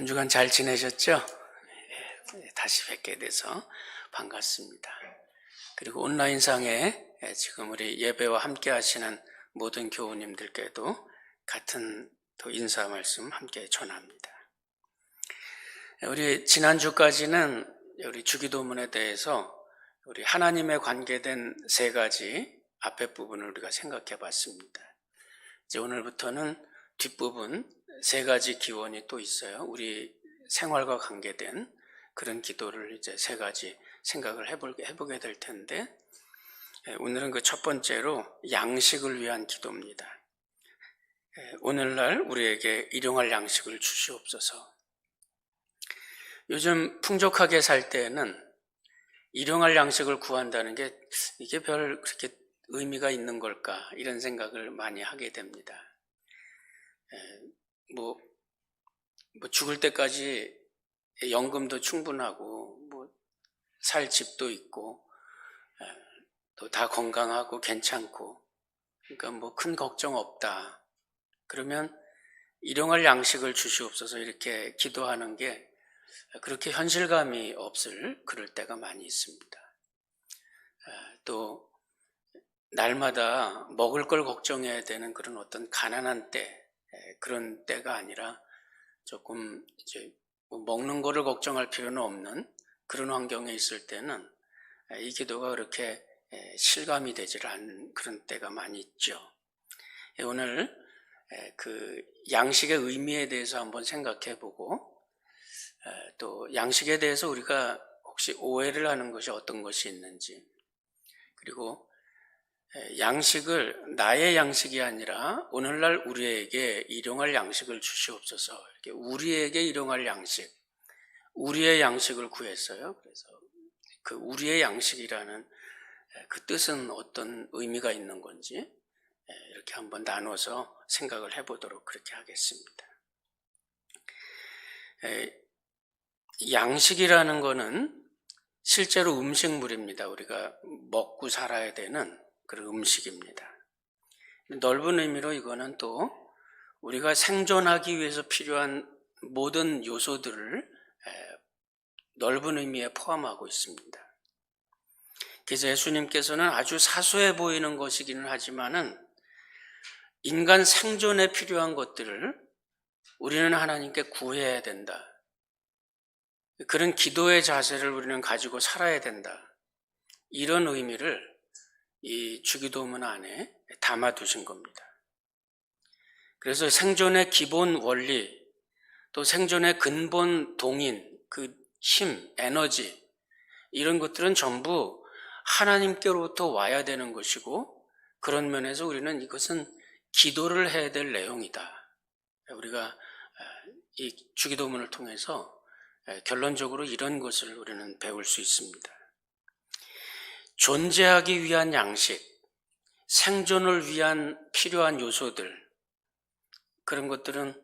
한 주간 잘 지내셨죠? 다시 뵙게 돼서 반갑습니다. 그리고 온라인상에 지금 우리 예배와 함께 하시는 모든 교우님들께도 같은 또 인사 말씀 함께 전합니다. 우리 지난주까지는 우리 주기도문에 대해서 우리 하나님에 관계된 세 가지 앞에 부분을 우리가 생각해 봤습니다. 이제 오늘부터는 뒷부분 세 가지 기원이 또 있어요. 우리 생활과 관계된 그런 기도를 이제 세 가지 생각을 해보게 될 텐데, 오늘은 그 첫 번째로 양식을 위한 기도입니다. 오늘날 우리에게 일용할 양식을 주시옵소서. 요즘 풍족하게 살 때에는 일용할 양식을 구한다는 게 이게 별 그렇게 의미가 있는 걸까, 이런 생각을 많이 하게 됩니다. 뭐 죽을 때까지 연금도 충분하고 살 집도 있고 또 다 건강하고 괜찮고, 그러니까 큰 걱정 없다. 그러면 일용할 양식을 주시옵소서 이렇게 기도하는 게 그렇게 현실감이 없을 그럴 때가 많이 있습니다. 또 날마다 먹을 걸 걱정해야 되는 그런 어떤 가난한 때, 그런 때가 아니라 조금 이제 먹는 거를 걱정할 필요는 없는 그런 환경에 있을 때는 이 기도가 그렇게 실감이 되질 않는 그런 때가 많이 있죠. 오늘 그 양식의 의미에 대해서 한번 생각해 보고, 또 양식에 대해서 우리가 혹시 오해를 하는 것이 어떤 것이 있는지, 그리고 양식을 나의 양식이 아니라 오늘날 우리에게 일용할 양식을 주시옵소서, 이렇게 우리에게 일용할 양식, 우리의 양식을 구했어요. 그래서 그 우리의 양식이라는 그 뜻은 어떤 의미가 있는 건지 이렇게 한번 나눠서 생각을 해보도록 그렇게 하겠습니다. 양식이라는 거는 실제로 음식물입니다. 우리가 먹고 살아야 되는 그런 음식입니다. 넓은 의미로 이거는 또 우리가 생존하기 위해서 필요한 모든 요소들을 넓은 의미에 포함하고 있습니다. 그래서 예수님께서는 아주 사소해 보이는 것이기는 하지만은 인간 생존에 필요한 것들을 우리는 하나님께 구해야 된다. 그런 기도의 자세를 우리는 가지고 살아야 된다. 이런 의미를 이 주기도문 안에 담아두신 겁니다. 그래서 생존의 기본 원리, 또 생존의 근본 동인, 그 힘, 에너지, 이런 것들은 전부 하나님께로부터 와야 되는 것이고, 그런 면에서 우리는 이것은 기도를 해야 될 내용이다. 우리가 이 주기도문을 통해서 결론적으로 이런 것을 우리는 배울 수 있습니다. 존재하기 위한 양식, 생존을 위한 필요한 요소들, 그런 것들은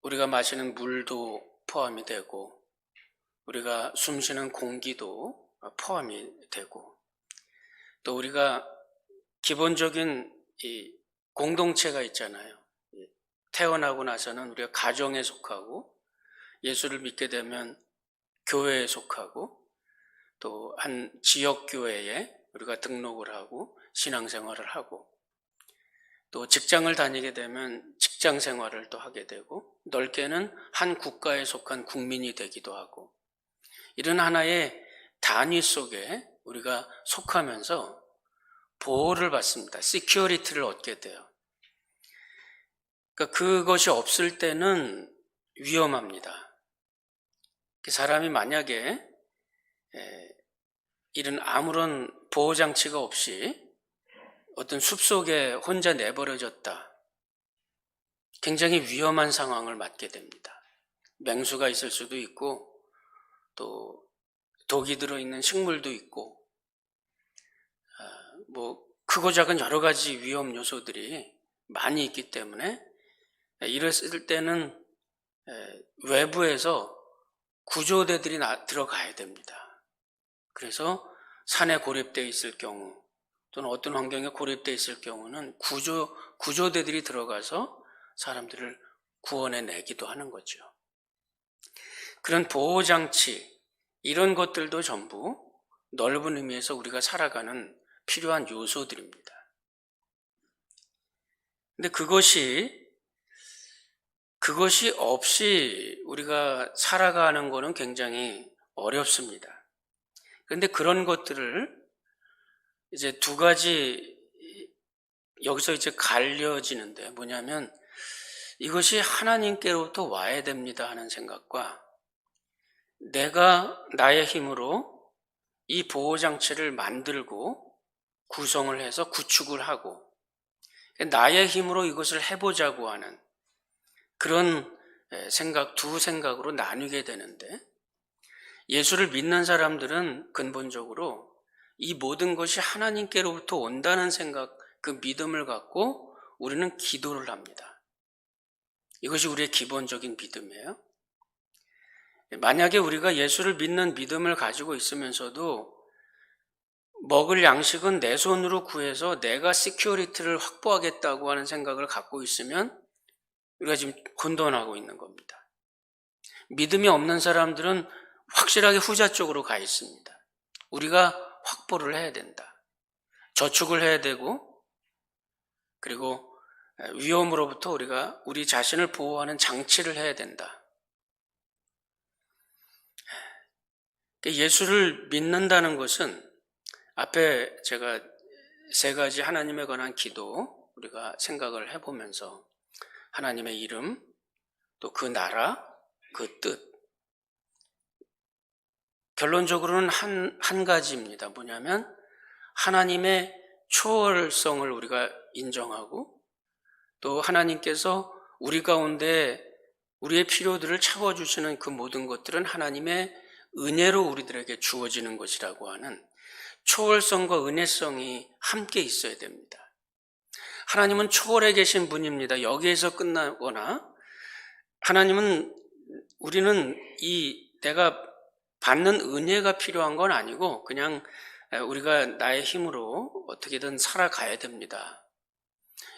우리가 마시는 물도 포함이 되고, 우리가 숨쉬는 공기도 포함이 되고, 또 우리가 기본적인 이 공동체가 있잖아요. 태어나고 나서는 우리가 가정에 속하고, 예수를 믿게 되면 교회에 속하고, 또 한 지역교회에 우리가 등록을 하고 신앙생활을 하고, 또 직장을 다니게 되면 직장 생활을 또 하게 되고, 넓게는 한 국가에 속한 국민이 되기도 하고, 이런 하나의 단위 속에 우리가 속하면서 보호를 받습니다. 시큐리티를 얻게 돼요. 그러니까 그것이 없을 때는 위험합니다. 사람이 만약에 이런 아무런 보호장치가 없이 어떤 숲속에 혼자 내버려졌다, 굉장히 위험한 상황을 맞게 됩니다. 맹수가 있을 수도 있고, 또 독이 들어있는 식물도 있고, 크고 작은 여러 가지 위험 요소들이 많이 있기 때문에 이랬을 때는 외부에서 구조대들이 들어가야 됩니다. 그래서 산에 고립되어 있을 경우, 또는 어떤 환경에 고립되어 있을 경우는 구조대들이 들어가서 사람들을 구원해 내기도 하는 거죠. 그런 보호장치, 이런 것들도 전부 넓은 의미에서 우리가 살아가는 필요한 요소들입니다. 근데 그것이 없이 우리가 살아가는 것은 굉장히 어렵습니다. 그런데 그런 것들을 이제 두 가지 여기서 이제 갈려지는데 뭐냐면 이것이 하나님께로부터 와야 됩니다 하는 생각과 내가 나의 힘으로 이 보호장치를 만들고 구성을 해서 구축을 하고 나의 힘으로 이것을 해보자고 하는 그런 생각, 두 생각으로 나뉘게 되는데 예수를 믿는 사람들은 근본적으로 이 모든 것이 하나님께로부터 온다는 생각, 그 믿음을 갖고 우리는 기도를 합니다. 이것이 우리의 기본적인 믿음이에요. 만약에 우리가 예수를 믿는 믿음을 가지고 있으면서도 먹을 양식은 내 손으로 구해서 내가 시큐리티를 확보하겠다고 하는 생각을 갖고 있으면 우리가 지금 혼돈하고 있는 겁니다. 믿음이 없는 사람들은 확실하게 후자 쪽으로 가 있습니다. 우리가 확보를 해야 된다. 저축을 해야 되고 그리고 위험으로부터 우리가 우리 자신을 보호하는 장치를 해야 된다. 예수를 믿는다는 것은 앞에 제가 세 가지 하나님에 관한 기도 우리가 생각을 해보면서 하나님의 이름, 또 그 나라, 그 뜻. 결론적으로는 한 가지입니다. 뭐냐면 하나님의 초월성을 우리가 인정하고 또 하나님께서 우리 가운데 우리의 필요들을 채워주시는 그 모든 것들은 하나님의 은혜로 우리들에게 주어지는 것이라고 하는 초월성과 은혜성이 함께 있어야 됩니다. 하나님은 초월해 계신 분입니다. 여기에서 끝나거나 우리는 내가 받는 은혜가 필요한 건 아니고 그냥 우리가 나의 힘으로 어떻게든 살아가야 됩니다.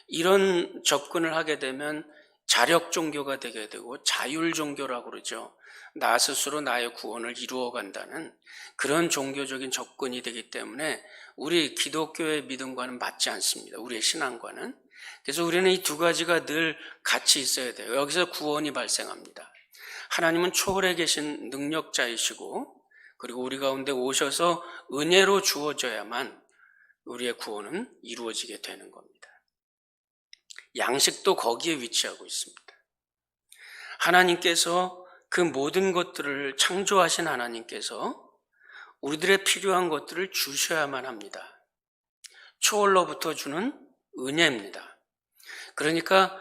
이런 접근을 하게 되면 자력 종교가 되게 되고 자율 종교라고 그러죠. 나 스스로 나의 구원을 이루어 간다는 그런 종교적인 접근이 되기 때문에 우리 기독교의 믿음과는 맞지 않습니다. 우리의 신앙과는. 그래서 우리는 이 두 가지가 늘 같이 있어야 돼요. 여기서 구원이 발생합니다. 하나님은 초월해 계신 능력자이시고 그리고 우리 가운데 오셔서 은혜로 주어져야만 우리의 구원은 이루어지게 되는 겁니다. 양식도 거기에 위치하고 있습니다. 하나님께서 그 모든 것들을 창조하신 하나님께서 우리들의 필요한 것들을 주셔야만 합니다. 초월로부터 주는 은혜입니다. 그러니까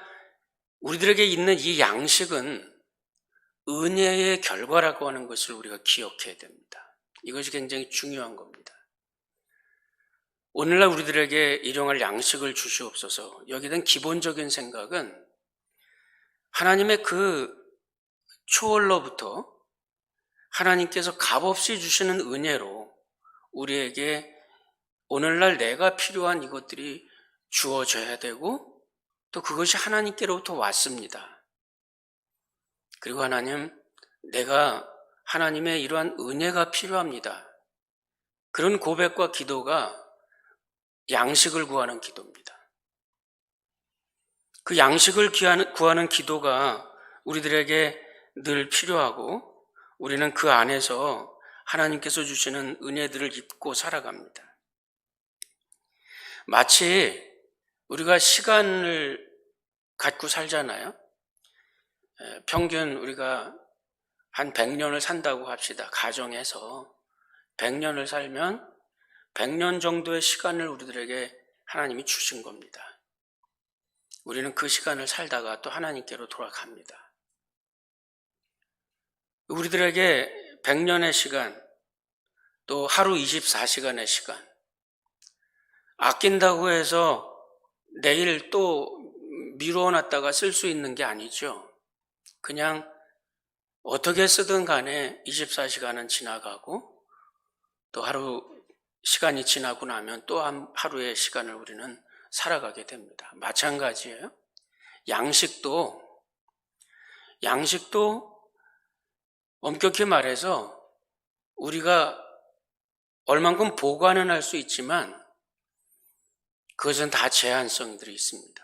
우리들에게 있는 이 양식은 은혜의 결과라고 하는 것을 우리가 기억해야 됩니다. 이것이 굉장히 중요한 겁니다. 오늘날 우리들에게 일용할 양식을 주시옵소서. 여기에 대한 기본적인 생각은 하나님의 그 초월로부터 하나님께서 값없이 주시는 은혜로 우리에게 오늘날 내가 필요한 이것들이 주어져야 되고 또 그것이 하나님께로부터 왔습니다. 그리고 내가 하나님의 이러한 은혜가 필요합니다. 그런 고백과 기도가 양식을 구하는 기도입니다. 그 양식을 구하는 기도가 우리들에게 늘 필요하고 우리는 그 안에서 하나님께서 주시는 은혜들을 입고 살아갑니다. 마치 우리가 시간을 갖고 살잖아요. 평균 우리가 한 100년을 산다고 합시다. 가정에서 100년을 살면 100년 정도의 시간을 우리들에게 하나님이 주신 겁니다. 우리는 그 시간을 살다가 또 하나님께로 돌아갑니다. 우리들에게 100년의 시간, 또 하루 24시간의 시간, 아낀다고 해서 내일 또 미루어 놨다가 쓸 수 있는 게 아니죠. 그냥 어떻게 쓰든 간에 24시간은 지나가고 또 하루 시간이 지나고 나면 또 하루의 시간을 우리는 살아가게 됩니다. 마찬가지예요. 양식도 엄격히 말해서 우리가 얼만큼 보관은 할 수 있지만 그것은 다 제한성들이 있습니다.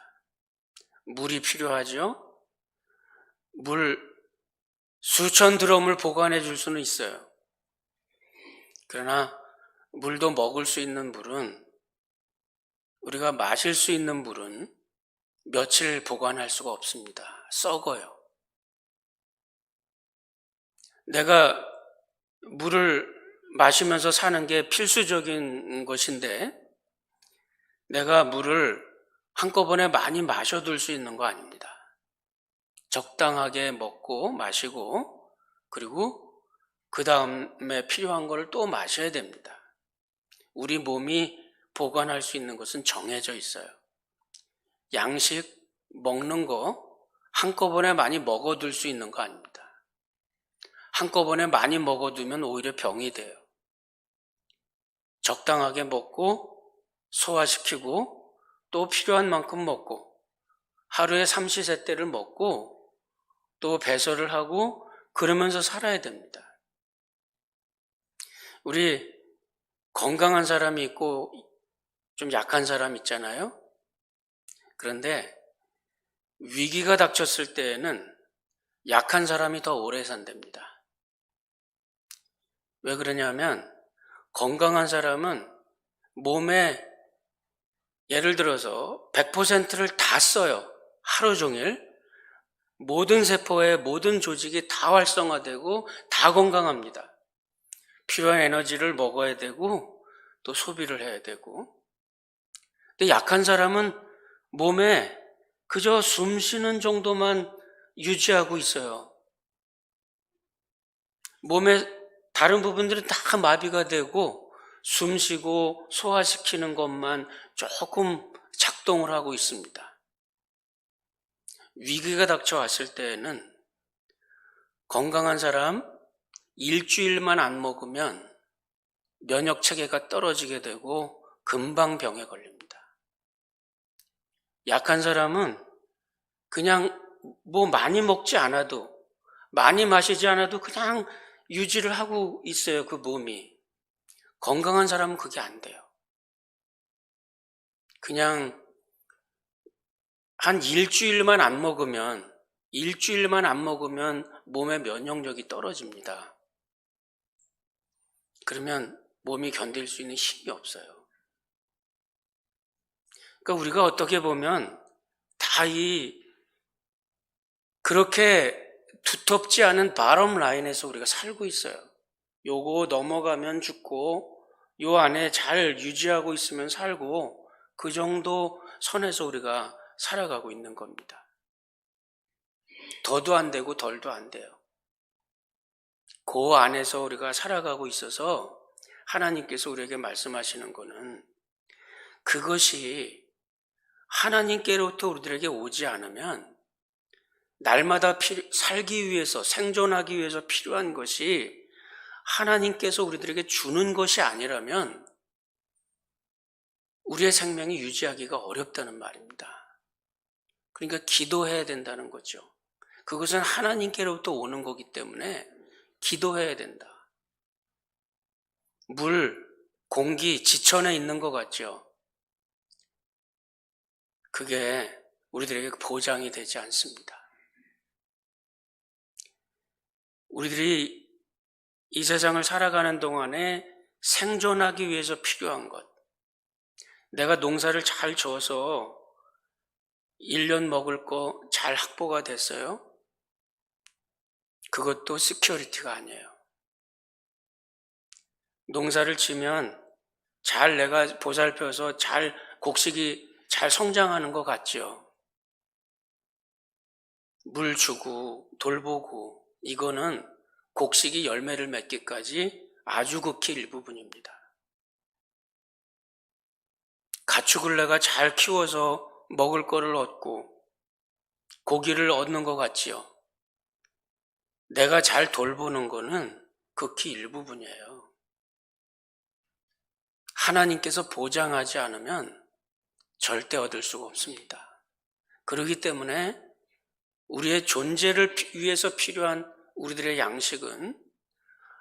물이 필요하죠? 물 수천 드럼을 보관해 줄 수는 있어요. 그러나 물도 먹을 수 있는 물은, 우리가 마실 수 있는 물은 며칠 보관할 수가 없습니다. 썩어요. 내가 물을 마시면서 사는 게 필수적인 것인데 내가 물을 한꺼번에 많이 마셔둘 수 있는 거 아닙니다. 적당하게 먹고 마시고 그리고 그 다음에 필요한 걸 또 마셔야 됩니다. 우리 몸이 보관할 수 있는 것은 정해져 있어요. 양식 먹는 거 한꺼번에 많이 먹어둘 수 있는 거 아닙니다. 한꺼번에 많이 먹어두면 오히려 병이 돼요. 적당하게 먹고 소화시키고 또 필요한 만큼 먹고 하루에 삼시세끼를 먹고 또 배설을 하고 그러면서 살아야 됩니다. 우리 건강한 사람이 있고 좀 약한 사람 있잖아요. 그런데 위기가 닥쳤을 때에는 약한 사람이 더 오래 산답니다. 왜 그러냐면 건강한 사람은 몸에 예를 들어서 100%를 다 써요. 하루 종일. 모든 세포의 모든 조직이 다 활성화되고 다 건강합니다. 필요한 에너지를 먹어야 되고 또 소비를 해야 되고. 근데 약한 사람은 몸에 그저 숨 쉬는 정도만 유지하고 있어요. 몸의 다른 부분들은 다 마비가 되고 숨 쉬고 소화시키는 것만 조금 작동을 하고 있습니다. 위기가 닥쳐왔을 때에는 건강한 사람 일주일만 안 먹으면 면역 체계가 떨어지게 되고 금방 병에 걸립니다. 약한 사람은 그냥 뭐 많이 먹지 않아도 많이 마시지 않아도 그냥 유지를 하고 있어요, 그 몸이. 건강한 사람은 그게 안 돼요. 그냥 한 일주일만 안 먹으면 몸의 면역력이 떨어집니다. 그러면 몸이 견딜 수 있는 힘이 없어요. 그러니까 우리가 어떻게 보면 다 그렇게 두텁지 않은 바텀 라인에서 우리가 살고 있어요. 요거 넘어가면 죽고 요 안에 잘 유지하고 있으면 살고 그 정도 선에서 우리가 살아가고 있는 겁니다. 더도 안 되고 덜도 안 돼요. 그 안에서 우리가 살아가고 있어서 하나님께서 우리에게 말씀하시는 거는 그것이 하나님께로부터 우리들에게 오지 않으면 날마다 살기 위해서 생존하기 위해서 필요한 것이 하나님께서 우리들에게 주는 것이 아니라면 우리의 생명이 유지하기가 어렵다는 말입니다. 그러니까 기도해야 된다는 거죠. 그것은 하나님께로부터 오는 거기 때문에 기도해야 된다. 물, 공기, 지천에 있는 것 같죠. 그게 우리들에게 보장이 되지 않습니다. 우리들이 이 세상을 살아가는 동안에 생존하기 위해서 필요한 것. 내가 농사를 잘 지어서 1년 먹을 거 잘 확보가 됐어요. 그것도 시큐리티가 아니에요. 농사를 지면 잘 내가 보살펴서 잘 곡식이 잘 성장하는 것 같죠. 물 주고 돌보고 이거는 곡식이 열매를 맺기까지 아주 극히 일부분입니다. 가축을 내가 잘 키워서 먹을 거를 얻고 고기를 얻는 것 같지요. 내가 잘 돌보는 거는 극히 일부분이에요. 하나님께서 보장하지 않으면 절대 얻을 수가 없습니다. 그렇기 때문에 우리의 존재를 위해서 필요한 우리들의 양식은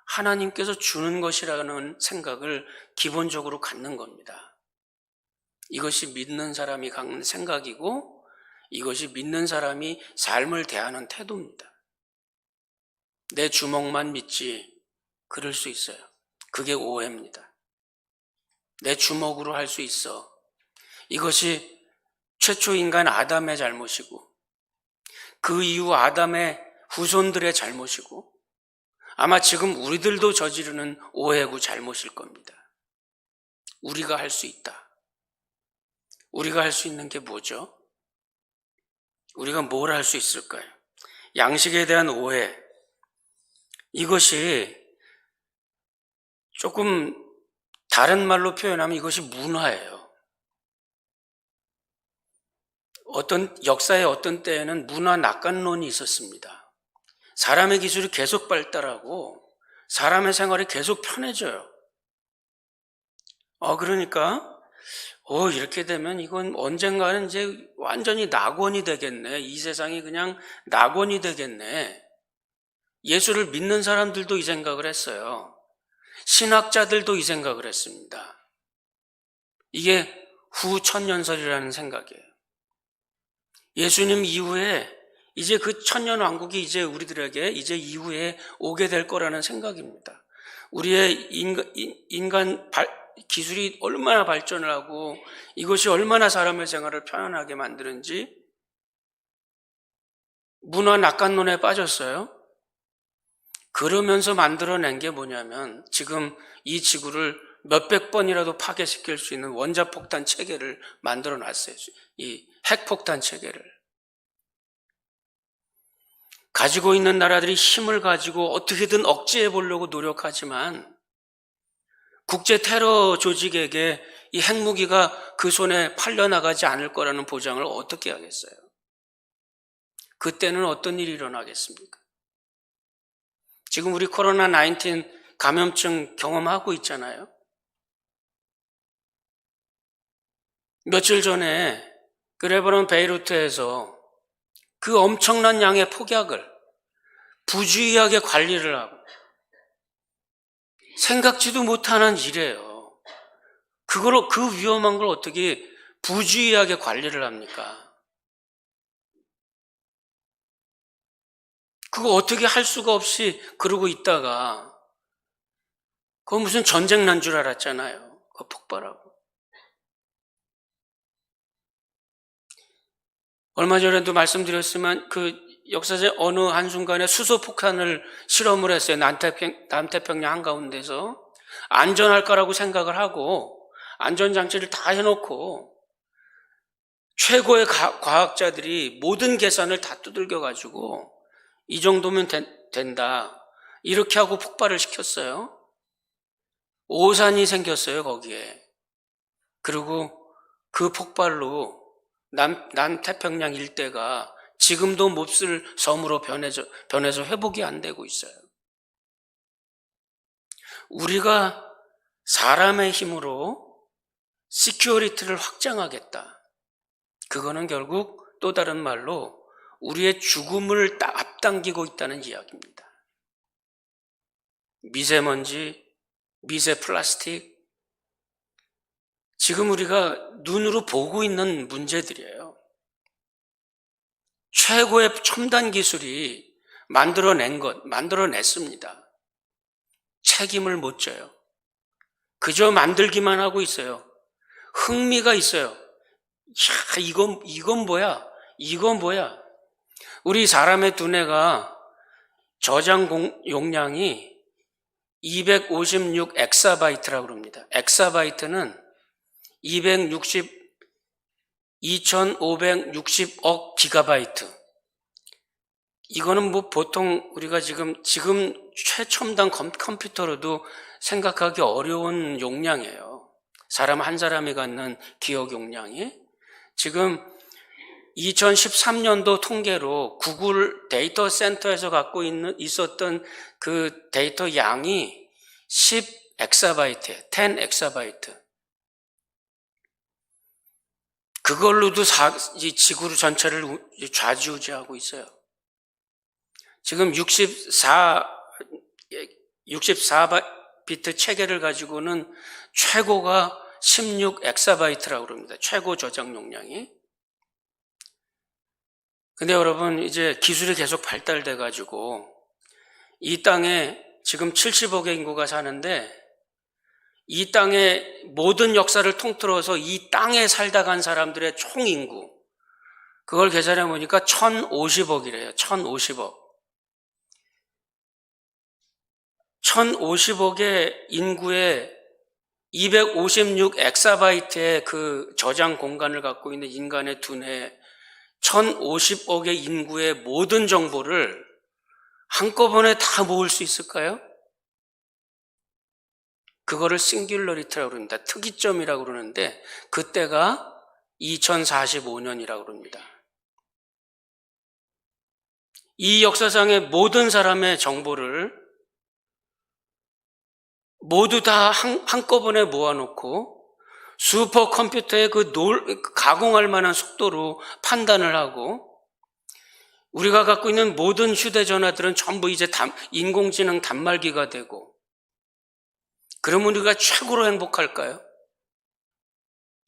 하나님께서 주는 것이라는 생각을 기본적으로 갖는 겁니다. 이것이 믿는 사람이 갖는 생각이고 이것이 믿는 사람이 삶을 대하는 태도입니다. 내 주먹만 믿지 그럴 수 있어요. 그게 오해입니다. 내 주먹으로 할 수 있어. 이것이 최초 인간 아담의 잘못이고 그 이후 아담의 후손들의 잘못이고 아마 지금 우리들도 저지르는 오해고 잘못일 겁니다. 우리가 할 수 있다. 우리가 할 수 있는 게 뭐죠? 우리가 뭘 할 수 있을까요? 양식에 대한 오해. 이것이 조금 다른 말로 표현하면 이것이 문화예요. 역사의 어떤 때에는 문화 낙관론이 있었습니다. 사람의 기술이 계속 발달하고 사람의 생활이 계속 편해져요. 그러니까 이렇게 되면 이건 언젠가는 이제 완전히 낙원이 되겠네. 이 세상이 그냥 낙원이 되겠네. 예수를 믿는 사람들도 이 생각을 했어요. 신학자들도 이 생각을 했습니다. 이게 후천년설이라는 생각이에요. 예수님 이후에 이제 그 천년왕국이 이제 우리들에게 이제 이후에 오게 될 거라는 생각입니다. 우리의 인간 기술이 얼마나 발전을 하고 이것이 얼마나 사람의 생활을 편안하게 만드는지 문화 낙관론에 빠졌어요. 그러면서 만들어낸 게 뭐냐면 지금 이 지구를 몇백 번이라도 파괴시킬 수 있는 원자폭탄 체계를 만들어 놨어요. 이 핵폭탄 체계를. 가지고 있는 나라들이 힘을 가지고 어떻게든 억제해 보려고 노력하지만 국제 테러 조직에게 이 핵무기가 그 손에 팔려나가지 않을 거라는 보장을 어떻게 하겠어요? 그때는 어떤 일이 일어나겠습니까? 지금 우리 코로나19 감염증 경험하고 있잖아요. 며칠 전에 그 레바논 베이루트에서 그 엄청난 양의 폭약을 부주의하게 관리를 하고 생각지도 못하는 일이에요. 그 위험한 걸 어떻게 부주의하게 관리를 합니까? 그거 어떻게 할 수가 없이 그러고 있다가 그거 무슨 전쟁 난 줄 알았잖아요. 그거 폭발하고. 얼마 전에도 말씀드렸지만 그 역사적 어느 한순간에 수소폭탄을 실험을 했어요. 남태평양 한가운데서. 안전할 거라고 생각을 하고 안전장치를 다 해놓고 최고의 과학자들이 모든 계산을 다 두들겨가지고 이 정도면 된다. 이렇게 하고 폭발을 시켰어요. 오산이 생겼어요, 거기에. 그리고 그 폭발로 남태평양 일대가 지금도 몹쓸 섬으로 변해서 회복이 안 되고 있어요. 우리가 사람의 힘으로 시큐리티를 확장하겠다. 그거는 결국 또 다른 말로 우리의 죽음을 앞당기고 있다는 이야기입니다. 미세먼지, 미세 플라스틱, 지금 우리가 눈으로 보고 있는 문제들이에요. 최고의 첨단 기술이 만들어냈습니다. 책임을 못 져요. 그저 만들기만 하고 있어요. 흥미가 있어요. 야, 이건 뭐야? 이건 뭐야? 우리 사람의 두뇌가 저장 용량이 256 엑사바이트라고 그럽니다. 엑사바이트는 2560억 기가바이트. 이거는 뭐 보통 우리가 지금 최첨단 컴퓨터로도 생각하기 어려운 용량이에요. 사람 한 사람이 갖는 기억 용량이. 지금 2013년도 통계로 구글 데이터 센터에서 갖고 있었던 그 데이터 양이 10 엑사바이트예요. 10 엑사바이트. 그걸로도 이 지구 전체를 좌지우지하고 있어요. 지금 64비트 체계를 가지고는 최고가 16 엑사바이트라고 그럽니다. 최고 저장 용량이. 근데 여러분, 이제 기술이 계속 발달돼 가지고 이 땅에 지금 70억의 인구가 사는데, 이 땅의 모든 역사를 통틀어서 이 땅에 살다 간 사람들의 총 인구, 그걸 계산해 보니까 1050억이래요. 1050억. 1050억의 인구에 256 엑사바이트의 그 저장 공간을 갖고 있는 인간의 두뇌, 1050억의 인구의 모든 정보를 한꺼번에 다 모을 수 있을까요? 그거를 싱귤러리티라고 그럽니다. 특이점이라고 그러는데, 그때가 2045년이라고 그럽니다. 이 역사상의 모든 사람의 정보를 모두 다 한꺼번에 모아놓고 슈퍼컴퓨터의 가공할 만한 속도로 판단을 하고, 우리가 갖고 있는 모든 휴대전화들은 전부 이제 인공지능 단말기가 되고, 그러면 우리가 최고로 행복할까요?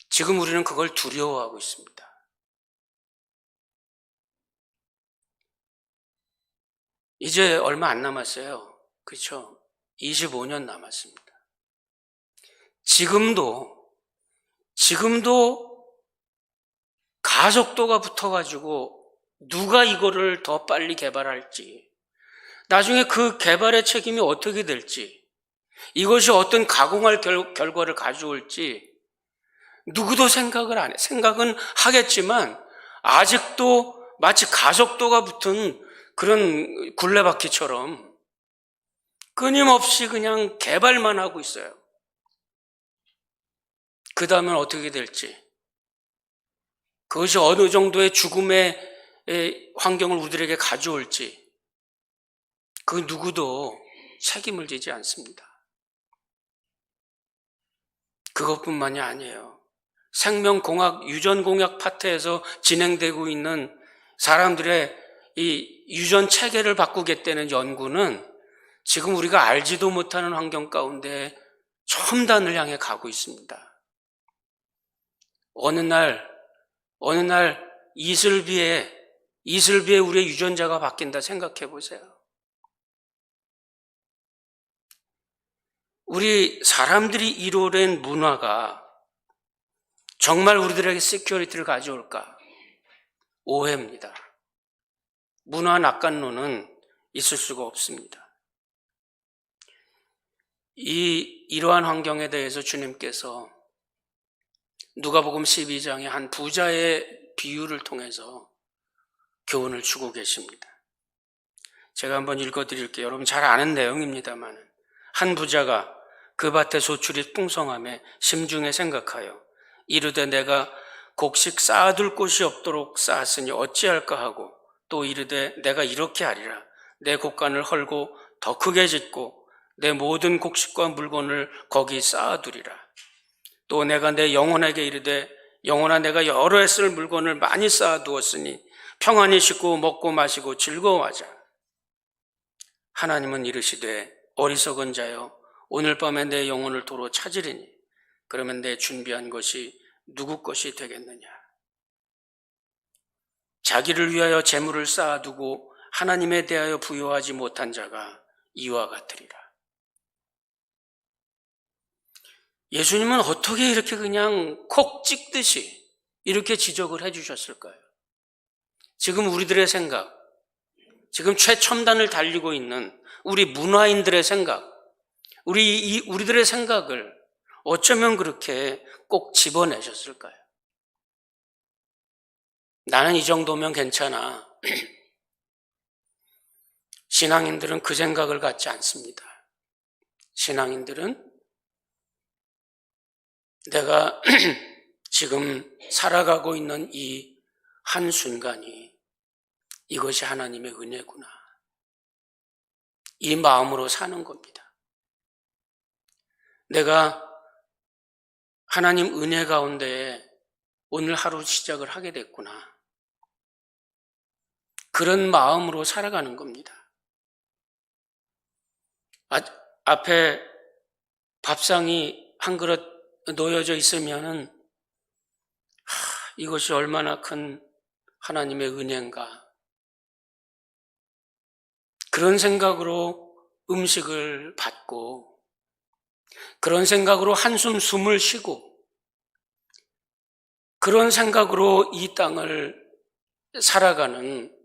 지금 우리는 그걸 두려워하고 있습니다. 이제 얼마 안 남았어요. 그렇죠? 25년 남았습니다. 지금도 가속도가 붙어가지고 누가 이거를 더 빨리 개발할지, 나중에 그 개발의 책임이 어떻게 될지, 이것이 어떤 가공할 결과를 가져올지 누구도 생각을 안 해. 생각은 하겠지만 아직도 마치 가속도가 붙은 그런 굴레바퀴처럼 끊임없이 그냥 개발만 하고 있어요. 그 다음엔 어떻게 될지, 그것이 어느 정도의 죽음의 환경을 우리들에게 가져올지, 그 누구도 책임을 지지 않습니다. 그것뿐만이 아니에요. 생명공학, 유전공학 파트에서 진행되고 있는 사람들의 이 유전 체계를 바꾸겠다는 연구는 지금 우리가 알지도 못하는 환경 가운데 첨단을 향해 가고 있습니다. 어느 날 이슬비에 우리의 유전자가 바뀐다 생각해 보세요. 우리 사람들이 이뤄낸 문화가 정말 우리들에게 시큐리티를 가져올까? 오해입니다. 문화 낙관론은 있을 수가 없습니다. 이러한 환경에 대해서 주님께서 누가복음 12장의 한 부자의 비유를 통해서 교훈을 주고 계십니다. 제가 한번 읽어드릴게요. 여러분 잘 아는 내용입니다만, 한 부자가 그 밭에 소출이 풍성함에 심중에 생각하여 이르되 내가 곡식 쌓아둘 곳이 없도록 쌓았으니 어찌할까 하고, 또 이르되 내가 이렇게 하리라. 내 곡간을 헐고 더 크게 짓고 내 모든 곡식과 물건을 거기 쌓아두리라. 또 내가 내 영혼에게 이르되 영혼아, 내가 여러 해 쓸 물건을 많이 쌓아두었으니 평안히 씻고 먹고 마시고 즐거워하자. 하나님은 이르시되 어리석은 자여, 오늘 밤에 내 영혼을 도로 찾으리니 그러면 내 준비한 것이 누구 것이 되겠느냐. 자기를 위하여 재물을 쌓아두고 하나님에 대하여 부여하지 못한 자가 이와 같으리라. 예수님은 어떻게 이렇게 그냥 콕 찍듯이 이렇게 지적을 해주셨을까요? 지금 우리들의 생각, 지금 최첨단을 달리고 있는 우리 문화인들의 생각, 우리들의 생각을 어쩌면 그렇게 꼭 집어내셨을까요? 나는 이 정도면 괜찮아. 신앙인들은 그 생각을 갖지 않습니다. 신앙인들은 내가 지금 살아가고 있는 이 한순간이 이것이 하나님의 은혜구나, 이 마음으로 사는 겁니다. 내가 하나님 은혜 가운데 오늘 하루 시작을 하게 됐구나, 그런 마음으로 살아가는 겁니다. 앞에 밥상이 한 그릇 놓여져 있으면은 이것이 얼마나 큰 하나님의 은혜인가. 그런 생각으로 음식을 받고, 그런 생각으로 한숨 숨을 쉬고, 그런 생각으로 이 땅을 살아가는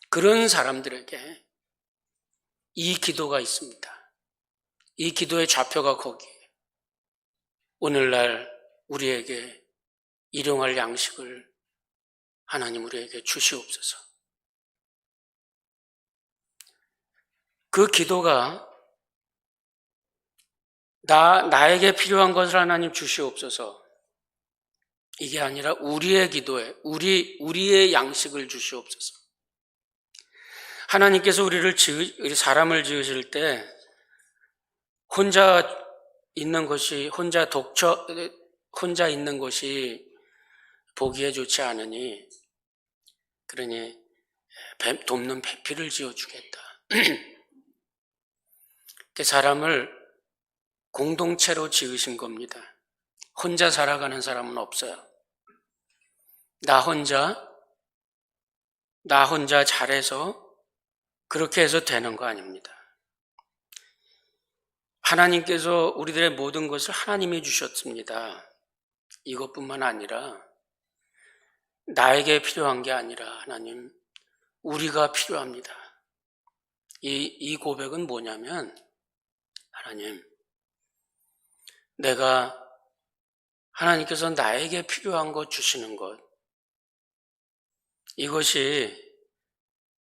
그런 사람들에게 이 기도가 있습니다. 이 기도의 좌표가 거기에. 오늘날 우리에게 일용할 양식을 하나님 우리에게 주시옵소서. 그 기도가 나에게 필요한 것을 하나님 주시옵소서. 이게 아니라 우리의 기도에 우리의 양식을 주시옵소서. 하나님께서 우리 사람을 지으실 때 혼자 있는 것이 혼자 있는 것이 보기에 좋지 않으니 그러니 돕는 배필을 지어주겠다. 사람을 공동체로 지으신 겁니다. 혼자 살아가는 사람은 없어요. 나 혼자 잘해서 그렇게 해서 되는 거 아닙니다. 하나님께서 우리들의 모든 것을 하나님이 주셨습니다. 이것뿐만 아니라 나에게 필요한 게 아니라 하나님, 우리가 필요합니다. 이 고백은 뭐냐면, 하나님, 하나님께서 나에게 필요한 것 주시는 것, 이것이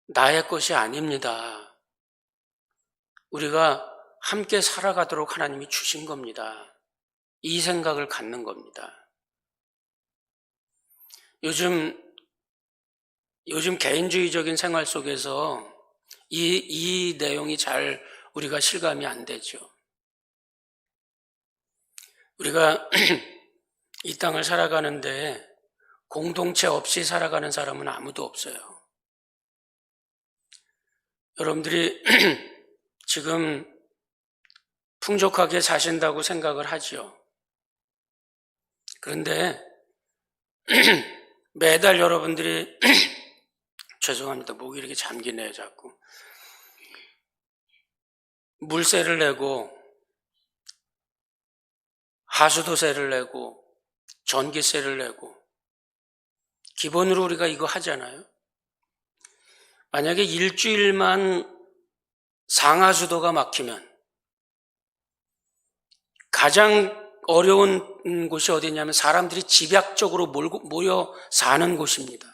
나의 것이 아닙니다. 우리가 함께 살아가도록 하나님이 주신 겁니다. 이 생각을 갖는 겁니다. 요즘 개인주의적인 생활 속에서 이 내용이 잘 우리가 실감이 안 되죠. 우리가 이 땅을 살아가는데 공동체 없이 살아가는 사람은 아무도 없어요. 여러분들이 지금 풍족하게 사신다고 생각을 하지요. 그런데 매달 여러분들이 죄송합니다. 목이 이렇게 잠기네요, 자꾸. 물세를 내고 하수도세를 내고 전기세를 내고 기본으로 우리가 이거 하잖아요. 만약에 일주일만 상하수도가 막히면 가장 어려운 곳이 어디냐면 사람들이 집약적으로 모여 사는 곳입니다.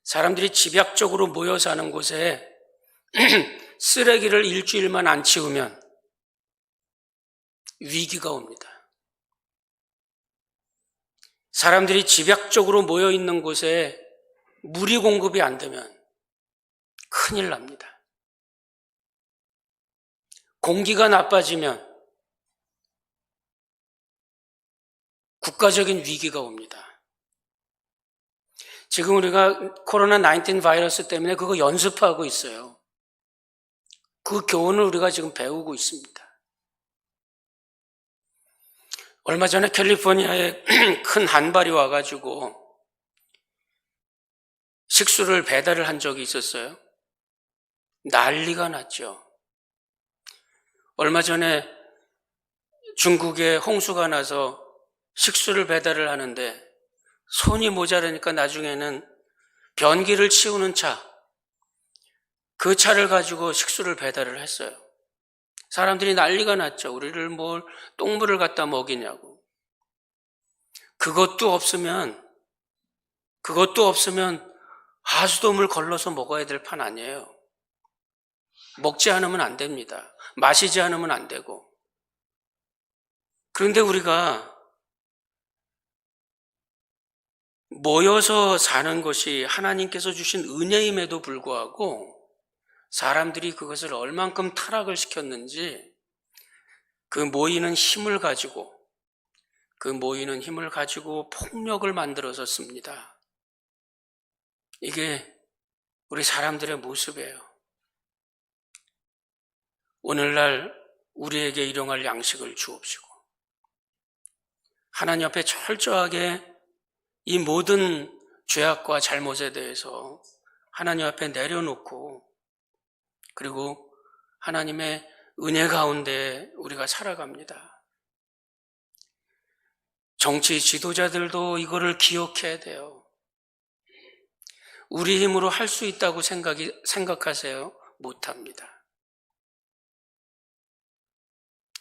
사람들이 집약적으로 모여 사는 곳에 쓰레기를 일주일만 안 치우면 위기가 옵니다. 사람들이 집약적으로 모여 있는 곳에 물이 공급이 안 되면 큰일 납니다. 공기가 나빠지면 국가적인 위기가 옵니다. 지금 우리가 코로나19 바이러스 때문에 그거 연습하고 있어요. 그 교훈을 우리가 지금 배우고 있습니다. 얼마 전에 캘리포니아에 큰 한발이 와가지고 식수를 배달을 한 적이 있었어요. 난리가 났죠. 얼마 전에 중국에 홍수가 나서 식수를 배달을 하는데 손이 모자라니까 나중에는 변기를 치우는 그 차를 가지고 식수를 배달을 했어요. 사람들이 난리가 났죠. 우리를 똥물을 갖다 먹이냐고. 그것도 없으면 하수도물 걸러서 먹어야 될 판 아니에요. 먹지 않으면 안 됩니다. 마시지 않으면 안 되고. 그런데 우리가 모여서 사는 것이 하나님께서 주신 은혜임에도 불구하고 사람들이 그것을 얼만큼 타락을 시켰는지 그 모이는 힘을 가지고 폭력을 만들어서 씁니다. 이게 우리 사람들의 모습이에요. 오늘날 우리에게 일용할 양식을 주옵시고 하나님 앞에 철저하게 이 모든 죄악과 잘못에 대해서 하나님 앞에 내려놓고 그리고 하나님의 은혜 가운데 우리가 살아갑니다. 정치 지도자들도 이거를 기억해야 돼요. 우리 힘으로 할 수 있다고 생각하세요? 못합니다.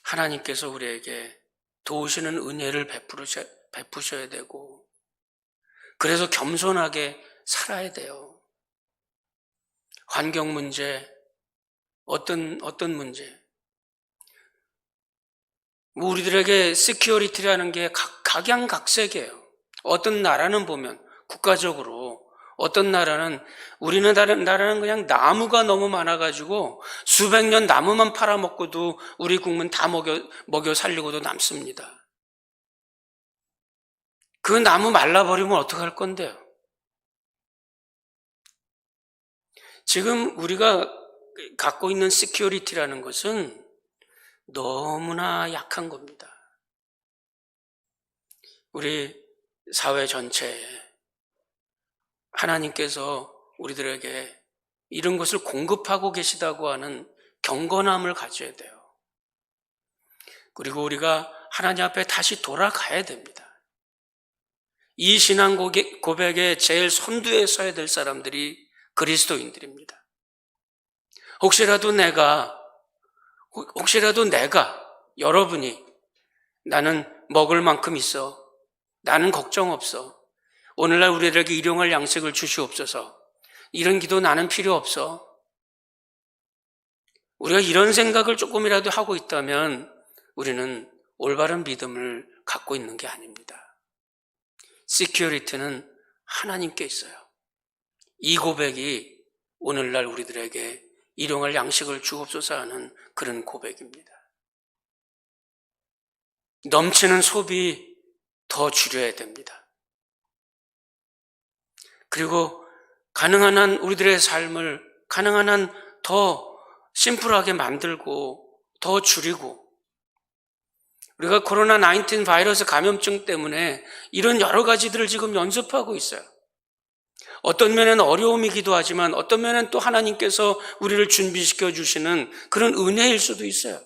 하나님께서 우리에게 도우시는 은혜를 베푸셔야 되고 그래서 겸손하게 살아야 돼요. 환경 문제, 어떤 문제. 우리들에게 시큐리티라는 게 각양각색이에요. 어떤 나라는 보면 국가적으로 어떤 나라는 우리는 다른 나라는 그냥 나무가 너무 많아가지고 수백 년 나무만 팔아먹고도 우리 국민 다 먹여 살리고도 남습니다. 그 나무 말라버리면 어떡할 건데요? 지금 우리가 갖고 있는 시큐리티라는 것은 너무나 약한 겁니다. 우리 사회 전체에 하나님께서 우리들에게 이런 것을 공급하고 계시다고 하는 경건함을 가져야 돼요. 그리고 우리가 하나님 앞에 다시 돌아가야 됩니다. 이 신앙 고백의 제일 선두에 서야 될 사람들이 그리스도인들입니다. 혹시라도 내가 여러분이 나는 먹을 만큼 있어. 나는 걱정 없어. 오늘날 우리들에게 일용할 양식을 주시옵소서. 이런 기도 나는 필요 없어. 우리가 이런 생각을 조금이라도 하고 있다면 우리는 올바른 믿음을 갖고 있는 게 아닙니다. 시큐리티는 하나님께 있어요. 이 고백이 오늘날 우리들에게 일용할 양식을 주옵소서 하는 그런 고백입니다. 넘치는 소비 더 줄여야 됩니다. 그리고 가능한 한 우리들의 삶을 가능한 한 더 심플하게 만들고 더 줄이고 우리가 코로나19 바이러스 감염증 때문에 이런 여러 가지들을 지금 연습하고 있어요. 어떤 면에는 어려움이기도 하지만 어떤 면에는 또 하나님께서 우리를 준비시켜 주시는 그런 은혜일 수도 있어요.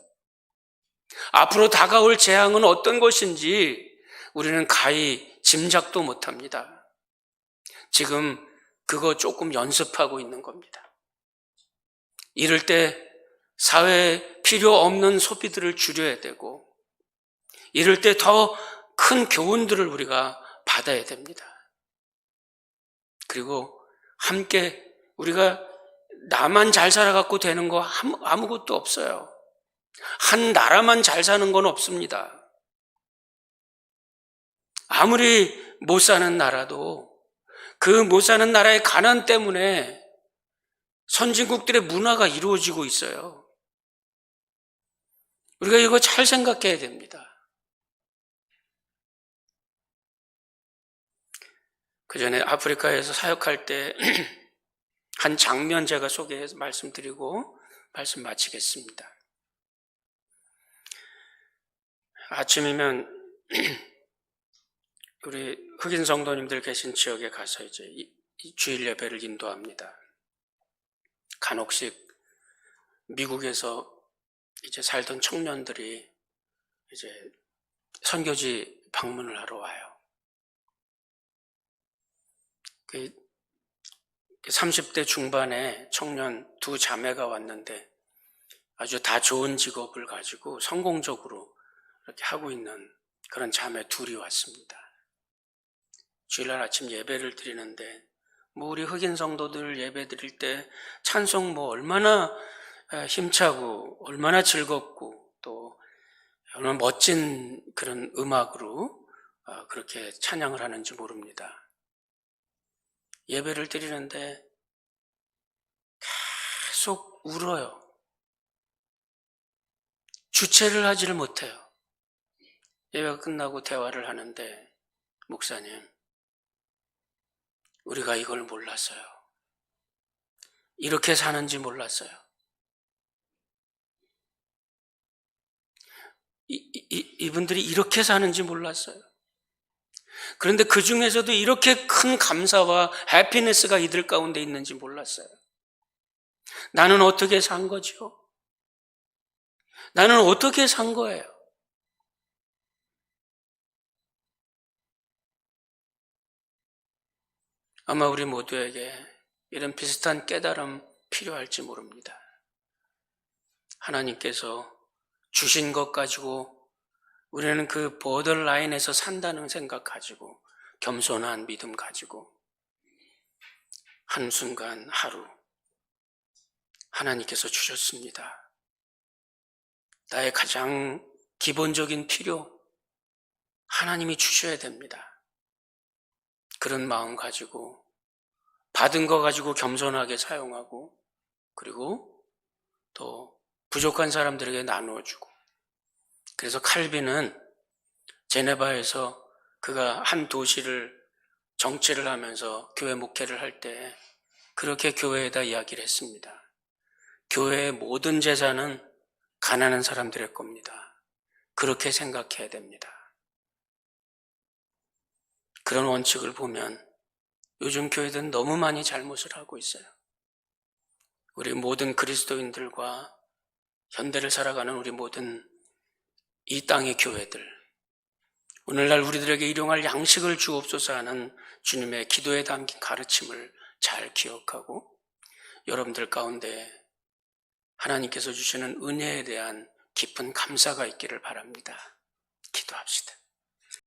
앞으로 다가올 재앙은 어떤 것인지 우리는 가히 짐작도 못합니다. 지금 그거 조금 연습하고 있는 겁니다. 이럴 때 사회에 필요 없는 소비들을 줄여야 되고 이럴 때 더 큰 교훈들을 우리가 받아야 됩니다. 그리고 함께 우리가 나만 잘 살아갖고 되는 거 아무것도 없어요. 한 나라만 잘 사는 건 없습니다. 아무리 못 사는 나라도 그 못 사는 나라의 가난 때문에 선진국들의 문화가 이루어지고 있어요. 우리가 이거 잘 생각해야 됩니다. 그 전에 아프리카에서 사역할 때 한 장면 제가 소개해서 말씀드리고 말씀 마치겠습니다. 아침이면 우리 흑인 성도님들 계신 지역에 가서 이제 이 주일 예배를 인도합니다. 간혹씩 미국에서 이제 살던 청년들이 이제 선교지 방문을 하러 와요. 30대 중반에 청년 두 자매가 왔는데 아주 다 좋은 직업을 가지고 성공적으로 이렇게 하고 있는 그런 자매 둘이 왔습니다. 주일날 아침 예배를 드리는데 우리 흑인 성도들 예배 드릴 때 찬송 얼마나 힘차고 얼마나 즐겁고 또 얼마나 멋진 그런 음악으로 그렇게 찬양을 하는지 모릅니다. 예배를 드리는데 계속 울어요. 주체를 하지를 못해요. 예배가 끝나고 대화를 하는데 목사님, 우리가 이걸 몰랐어요. 이렇게 사는지 몰랐어요. 이분들이 이렇게 사는지 몰랐어요. 그런데 그 중에서도 이렇게 큰 감사와 해피니스가 이들 가운데 있는지 몰랐어요. 나는 어떻게 산 거죠? 나는 어떻게 산 거예요? 아마 우리 모두에게 이런 비슷한 깨달음 필요할지 모릅니다. 하나님께서 주신 것 가지고 우리는 그 보더라인에서 산다는 생각 가지고, 겸손한 믿음 가지고 한순간 하루 하나님께서 주셨습니다. 나의 가장 기본적인 필요 하나님이 주셔야 됩니다. 그런 마음 가지고 받은 거 가지고 겸손하게 사용하고, 그리고 또 부족한 사람들에게 나누어주고. 그래서 칼빈은 제네바에서 그가 한 도시를 정치를 하면서 교회 목회를 할 때 그렇게 교회에다 이야기를 했습니다. 교회의 모든 재산은 가난한 사람들의 겁니다. 그렇게 생각해야 됩니다. 그런 원칙을 보면 요즘 교회들은 너무 많이 잘못을 하고 있어요. 우리 모든 그리스도인들과 현대를 살아가는 우리 모든 이 땅의 교회들, 오늘날 우리들에게 일용할 양식을 주옵소서 하는 주님의 기도에 담긴 가르침을 잘 기억하고, 여러분들 가운데 하나님께서 주시는 은혜에 대한 깊은 감사가 있기를 바랍니다. 기도합시다.